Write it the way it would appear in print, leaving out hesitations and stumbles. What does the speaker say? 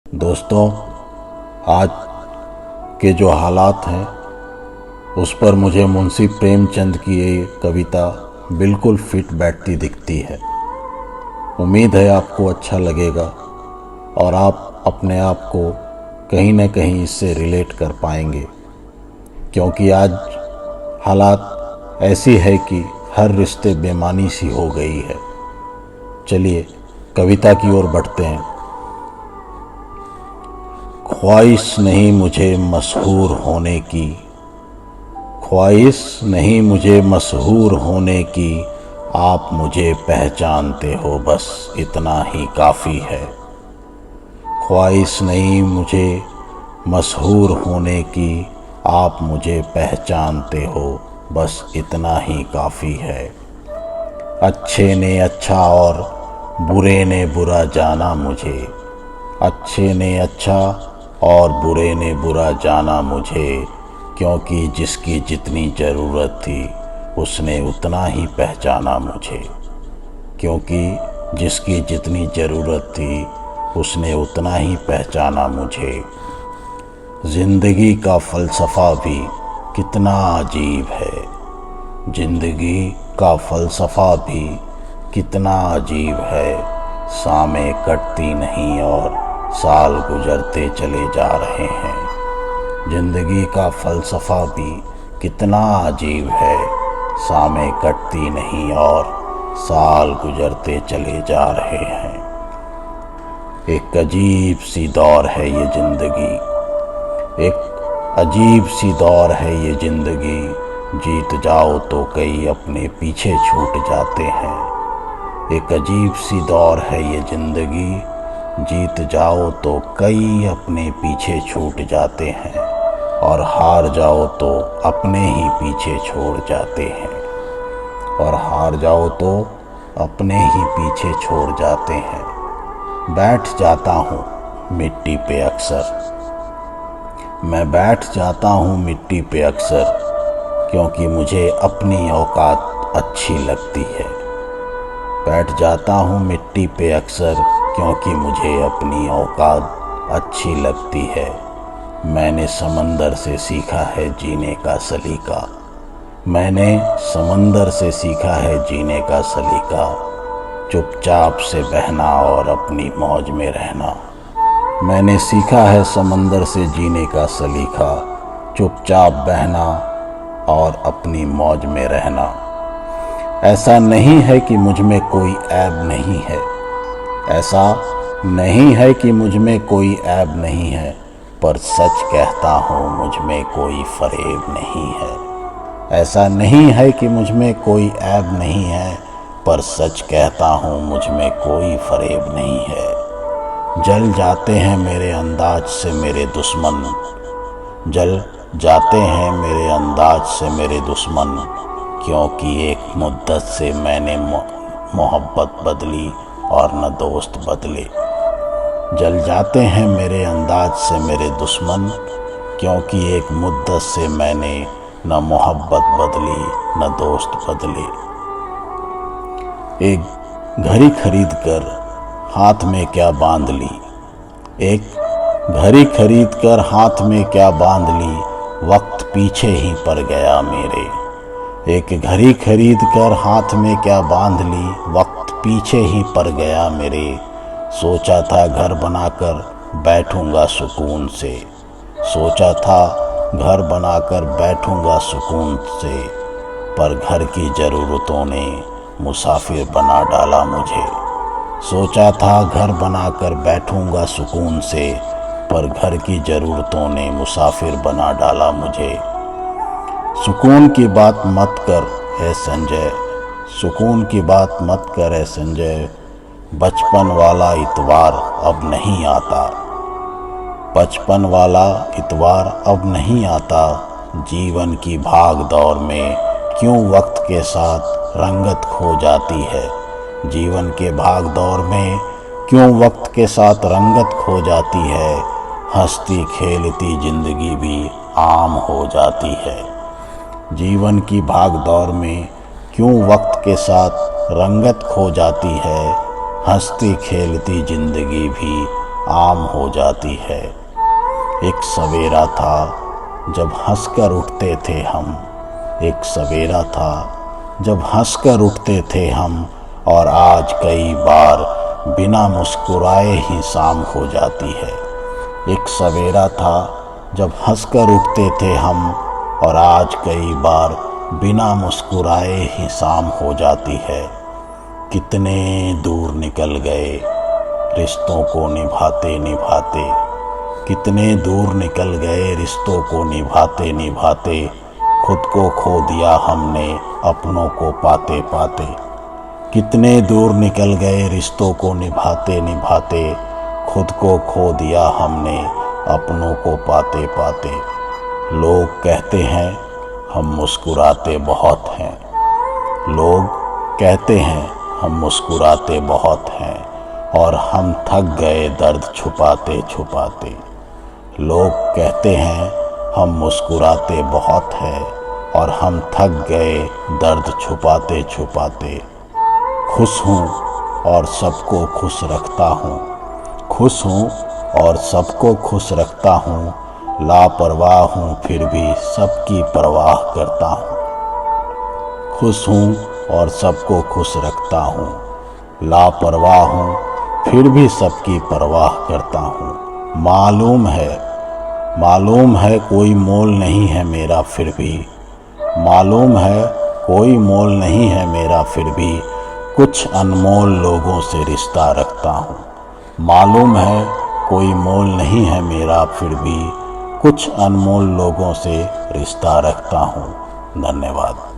दोस्तों, आज के जो हालात हैं उस पर मुझे मुंशी प्रेमचंद की ये कविता बिल्कुल फिट बैठती दिखती है। उम्मीद है आपको अच्छा लगेगा और आप अपने आप को कहीं न कहीं इससे रिलेट कर पाएंगे, क्योंकि आज हालात ऐसी है कि हर रिश्ते बेमानी सी हो गई है। चलिए कविता की ओर बढ़ते हैं। ख्वाहिश नहीं मुझे मशहूर होने की, ख्वाहिश नहीं मुझे मशहूर होने की, आप मुझे पहचानते हो बस इतना ही काफ़ी है। ख्वाहिश नहीं मुझे मशहूर होने की, आप मुझे पहचानते हो बस इतना ही काफ़ी है। अच्छे ने अच्छा और बुरे ने बुरा जाना मुझे, अच्छे ने अच्छा और बुरे ने बुरा जाना मुझे, क्योंकि जिसकी जितनी ज़रूरत थी उसने उतना ही पहचाना मुझे, क्योंकि जिसकी जितनी ज़रूरत थी उसने उतना ही पहचाना मुझे। ज़िंदगी का फ़लसफ़ा भी कितना अजीब है, ज़िंदगी का फ़लसफ़ा भी कितना अजीब है। शामें कटती नहीं और साल गुजरते चले जा रहे हैं। ज़िंदगी का फ़लसफ़ा भी कितना अजीब है, शामें कटती नहीं और साल गुजरते चले जा रहे हैं। एक अजीब सी दौर है ये ज़िंदगी, एक अजीब सी दौर है ये ज़िंदगी, जीत जाओ तो कई अपने पीछे छूट जाते हैं। एक अजीब सी दौर है ये ज़िंदगी, जीत जाओ तो कई अपने पीछे छूट जाते हैं, और हार जाओ तो अपने ही पीछे छोड़ जाते हैं, और हार जाओ तो अपने ही पीछे छोड़ जाते हैं। बैठ जाता हूँ मिट्टी पे अक्सर, मैं बैठ जाता हूँ मिट्टी पे अक्सर, क्योंकि मुझे अपनी औकात अच्छी लगती है। बैठ जाता हूँ मिट्टी पे अक्सर, क्योंकि मुझे अपनी औकात अच्छी लगती है। मैंने समंदर से सीखा है जीने का सलीका, मैंने समंदर से सीखा है जीने का सलीका, चुपचाप से बहना और अपनी मौज में रहना। मैंने सीखा है समंदर से जीने का सलीका, चुपचाप बहना और अपनी मौज में रहना। ऐसा नहीं है कि मुझ में कोई ऐब नहीं है, ऐसा नहीं है कि मुझ में कोई ऐब नहीं है, पर सच कहता हूँ मुझ में कोई फरेब नहीं है। ऐसा नहीं है कि मुझ में कोई ऐब नहीं है, पर सच कहता हूँ मुझ में कोई फरेब नहीं है। जल जाते हैं मेरे अंदाज से मेरे दुश्मन, जल जाते हैं मेरे अंदाज से मेरे दुश्मन, क्योंकि एक मुद्दत से मैंने मोहब्बत बदली और न दोस्त बदले। जल जाते हैं मेरे अंदाज से मेरे दुश्मन, क्योंकि एक मुद्दत से मैंने न मोहब्बत बदली न दोस्त बदले। एक घड़ी खरीद कर हाथ में क्या बांध ली, एक घड़ी खरीद कर हाथ में क्या बांध ली, वक्त पीछे ही पड़ गया मेरे। एक घड़ी खरीद कर हाथ में क्या बांध ली, वक्त पीछे ही पड़ गया मेरे। सोचा था घर बनाकर बैठूंगा सुकून से, सोचा था घर बनाकर बैठूंगा सुकून से, पर घर की ज़रूरतों ने मुसाफिर बना डाला मुझे। सोचा था घर बनाकर बैठूंगा सुकून से, पर घर की ज़रूरतों ने मुसाफिर बना डाला मुझे। सुकून की बात मत कर है संजय, सुकून की बात मत कर है संजय, बचपन वाला इतवार अब नहीं आता, बचपन वाला इतवार अब नहीं आता। जीवन की भाग दौड़ में क्यों वक्त के साथ रंगत खो जाती है, जीवन के भाग दौड़ में क्यों वक्त के साथ रंगत खो जाती है। हंसती खेलती जिंदगी भी आम हो जाती है, जीवन की भाग दौड़ में क्यों वक्त के साथ रंगत खो जाती है। हंसती खेलती जिंदगी भी आम हो जाती है। एक सवेरा था जब हंसकर उठते थे हम, एक सवेरा था जब हंसकर उठते थे हम, और आज कई बार बिना मुस्कुराए ही शाम हो जाती है। एक सवेरा था जब हंसकर उठते थे हम, और आज कई बार बिना मुस्कुराए ही शाम हो जाती है। कितने दूर निकल गए रिश्तों को निभाते निभाते, कितने दूर निकल गए रिश्तों को निभाते निभाते, खुद को खो दिया हमने अपनों को पाते पाते। कितने दूर निकल गए रिश्तों को निभाते निभाते, खुद को खो दिया हमने अपनों को पाते पाते। लोग कहते हैं हम मुस्कुराते बहुत हैं, लोग कहते हैं हम मुस्कुराते बहुत हैं, और हम थक गए दर्द छुपाते छुपाते। लोग कहते हैं हम मुस्कुराते बहुत हैं, और हम थक गए दर्द छुपाते छुपाते। खुश हूँ और सबको खुश रखता हूँ, खुश हूँ और सबको खुश रखता हूँ, लापरवाह हूँ फिर भी सबकी परवाह करता हूँ। खुश हूँ और सबको खुश रखता हूँ, लापरवाह हूँ फिर भी सबकी परवाह करता हूँ। मालूम है कोई मोल नहीं है मेरा फिर भी, मालूम है कोई मोल नहीं है मेरा फिर भी, कुछ अनमोल लोगों से रिश्ता रखता हूँ। मालूम है कोई मोल नहीं है मेरा फिर भी, कुछ अनमोल लोगों से रिश्ता रखता हूँ। धन्यवाद।